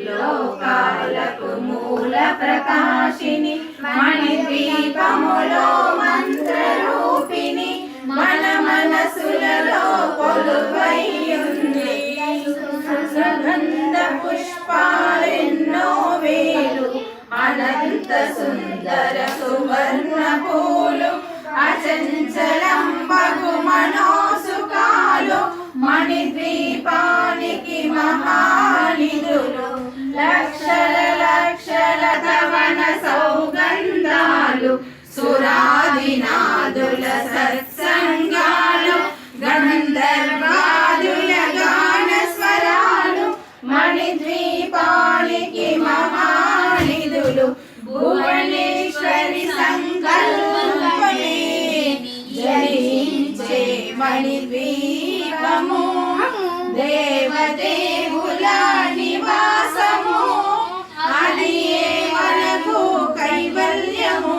లోకాలకు మూల ప్రకాశిని మణిద్వీపములో మంత్రరూపిణి మన మనసులలో కొలువైయుంది సుగంధ పుష్పాలెన్నో వేలు అనంత సుందర సువర్ణ పూలు అచంచలంబగు మనోసుకాలు మణిద్వీపానికి మహానిధులు లక్షల లక్షల ధవన సౌగంధాలు సురాదినాదుల సత్సంగాలు గంధర్వాదుల గాన స్వరాలు మణిద్వీపానికి మహానిధులు భువనేశ్వరి సంకల్పమే జయించే మణిద్వీపము దేవదేవుల నివాసము అది మనకు కైవల్యము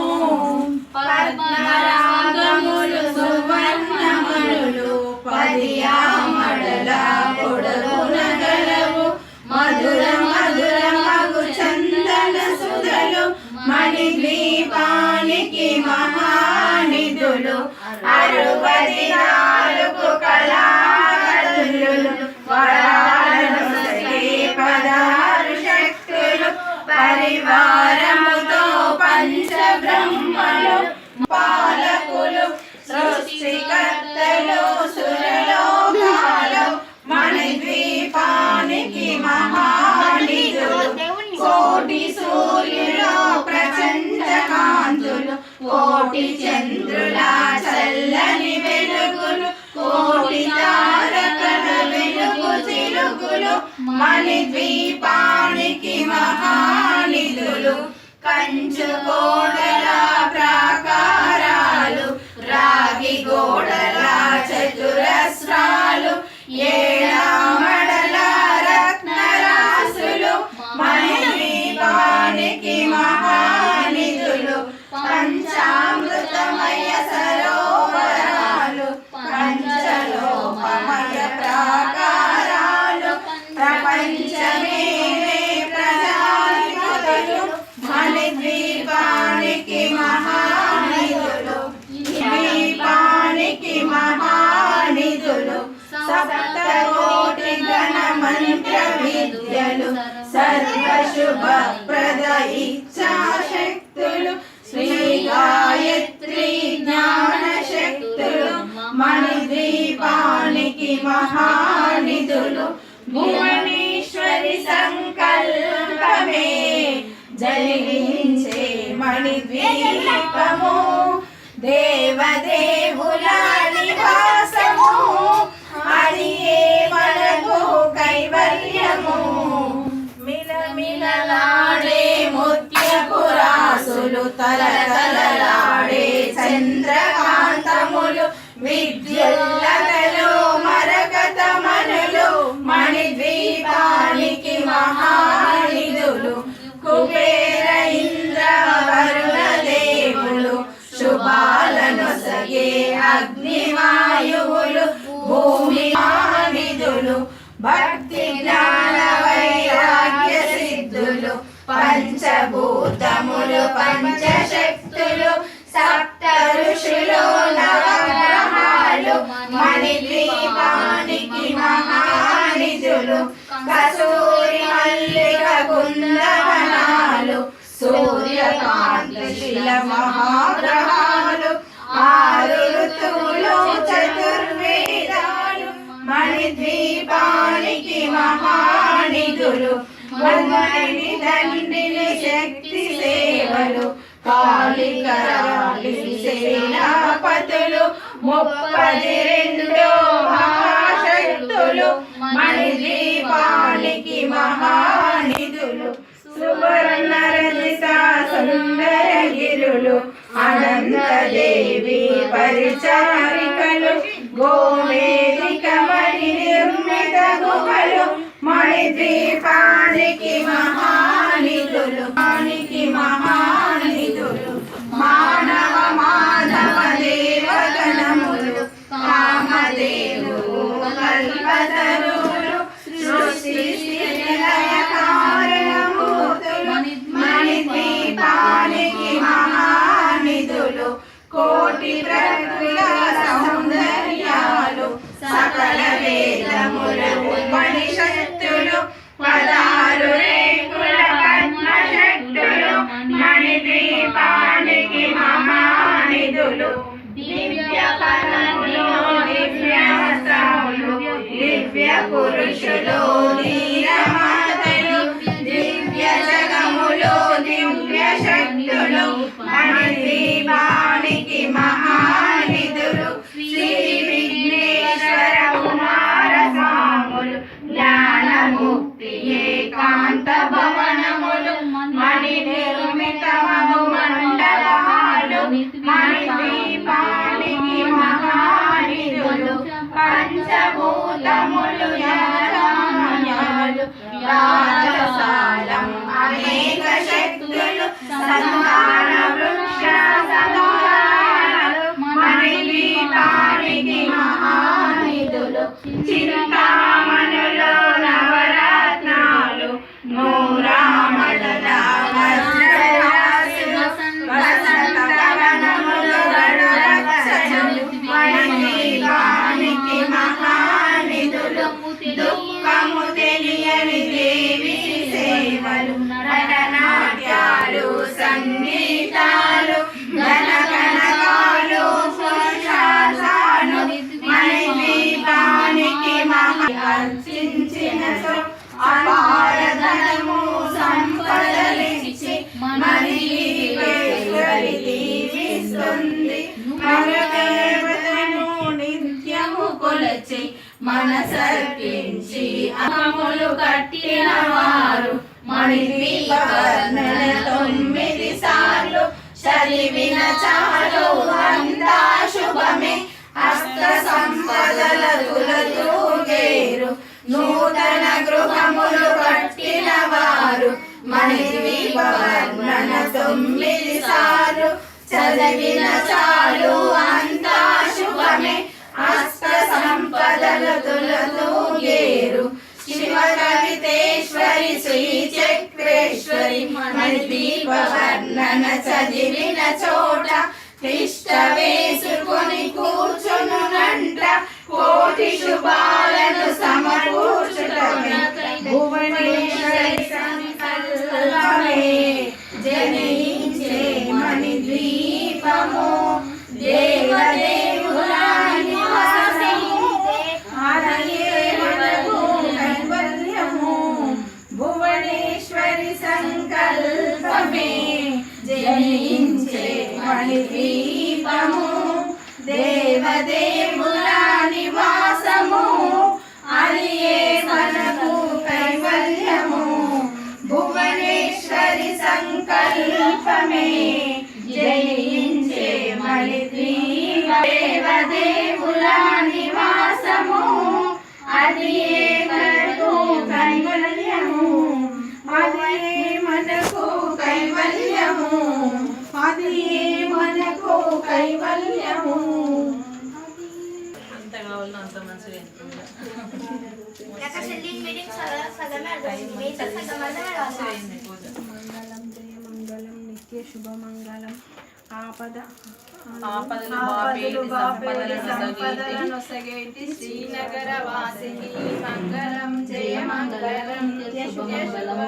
పద్మరాగములు సువర్ణమణులు పదియామడల పొడవున గలవు మధుర మధుర మగు చందన సుధలు మణిద్వీపానికి మహానిధులు 64 కళాకళలు వరాలను పదారు శక్తులు పరివారముతో పంచబ్రహ్మలు పాలకులు సృష్టికర్తలు సురలోకాలు మణిద్వీపానికి మహానిధులు కోటి సూర్యులు ప్రచండ కాంతులు కోటి చంద్రుల చల్లని వెలుగులు కోటి తారకల వెలుగు చిలుగులు మణిద్వీపానికి మహానిధులు కంచు గోడల ప్రాకారాలు రాగి గోడల చతురస్రాలు ఏడామడల రత్నరాసులు మణిద్వీపానికి మహానిధులు పంచామృతమయ సరోవరాలు పంచలోహమయ ప్రాకారాలు ప్రపంచమే ప్రజాధిపతులు మణిద్వీపానికి మహానిధులు ద్వీపానికి మహానిధులు సప్తకోటి గణ మంత్ర విద్యలు సర్వశుభ ప్రద ఇచ్ఛాశక్తులు శ్రీ గాయత్రి జ్ఞాన శక్తులు మణిద్వీపానికి మహానిధులు భువనేశ్వరి సంకల్పమే జయించే మణిద్వీపము దేవదేవుల నివాసము అది మనకు కైవల్యము మిలమిలలాడే ముత్యపురాసులు తలతలలాడే చంద్రకాంతములు విద్యుల్లతలు మరకతమనులు మణిద్వీపానికి మహానిధులు కుబేర ఇంద్ర వరుణ దేవులు శుభాలను సగే అగ్నివాయువులు భూమి మహానిధులు భక్తి జ్ఞాన వైరాగ్య సిద్ధులు పంచభూతములు పంచశక్తులు సప్త ఋషులు నవగ్రహాలు మణిద్వీపానికి మహానిధులు కస్తూరి మల్లిక కుందవనాలు సూర్యకాంతి శిల మహాగ్రహాలు 6 ఋతువులు చతుర్వేదాలు మణిద్వీపానికి మహానిధులు మన్మని దండిని శక్తి సేవలు కాళికరాళి సేనాపతులు 32 మహాశక్తులు మణిద్వీపానికి మహానిధులు సువర్ణ రజిత సుందరగిరులు అనంతదేవి పరిచారికలు గోవేదిక మణి నిర్మిత గుహలు మణిద్వీపానికి మహానిధులు మహానిధులు మానవ మాధవ దేవగణములు కామదేవులు కల్పతరులు సృష్టి స్థితి లయ పురుషులు ధీరమాతలు దివ్య జగములు దివ్య శక్తులు మణిద్వీపానికి మహానిధులు శ్రీ విఘ్నేశ్వర కుమార స్వాములు జ్ఞానముక్తి ఏకాంత భవనములు మణి నిర్మితమగు మండపాలు మణిద్వీపానికి మహానిధులు పంచభూతములు యాజమాన్యాలు రాజసాలం అనేక శక్తులు సంతాన వృక్ష సంతానాలు మణిద్వీపానికి మహానిధులు చింతామణులు నవరత్నాలు నూరామణుల వజ్రరాశులు వసంతవనములు గరుడరక్షణులు మణిద్వీపానికి మహానిధులు దుఃఖము తెలియని దేవి సేవలు నటనాట్యాలు సంగీతాలు గణగణగాలు పురుషాసాలు మణిద్వీపానికి అర్చించిన అపార ధనము సంపదలిచ్చి మణిద్వీపేశ్వరి దీవిస్తుంది మరుదేవతను నిత్యము కొలచి మనసర్పించి అమములు కట్టిన వారు మణిద్వీప వర్ణన 9 సార్లు చదివిన చాలు అంతా శుభమే హస్త సంపదల తులతూగేరు నూతన గృహములు కట్టిన వారు మణిద్వీప వర్ణన 9 సార్లు చదివిన చాలు అంతా శుభమే హస్త సంపదల తులతూగేరు శివ కవితేశ్వరి శ్రీ చక్రేశ్వరి మణిద్వీప వర్ణన చదివిన చోట తిష్ట వేసుకొని కూర్చునునంట కోటి శుభాలను సమకూర్చుటమే భువనేశ్వరి సంకల్పమే జనించే మణిద్వీపము దేవదేవుల నివాసము ఆదియే మనకు కైవల్యము భువనేశ్వరి సంకల్పమే జనించే మణిద్వీపము దేవదేవుల నివాసము ఆదియే మనకు కైవల్యము భువనేశ్వరి సంకల్పమే జయించే మణిద్వీప దేవదేవుల నివాసము ఆదియే మనకు కైవల్యము ఆదియే మనకు కైవల్యము ఆదియే మనకు కైవల్యము అంత కావాలో అంత మంచిగా మంగళం నిత్య శుభమంగళం ఆపదలు బాపేటి శ్రీనగర వాసిని మంగళం జయ మంగళం నిత్య శుభమంగళం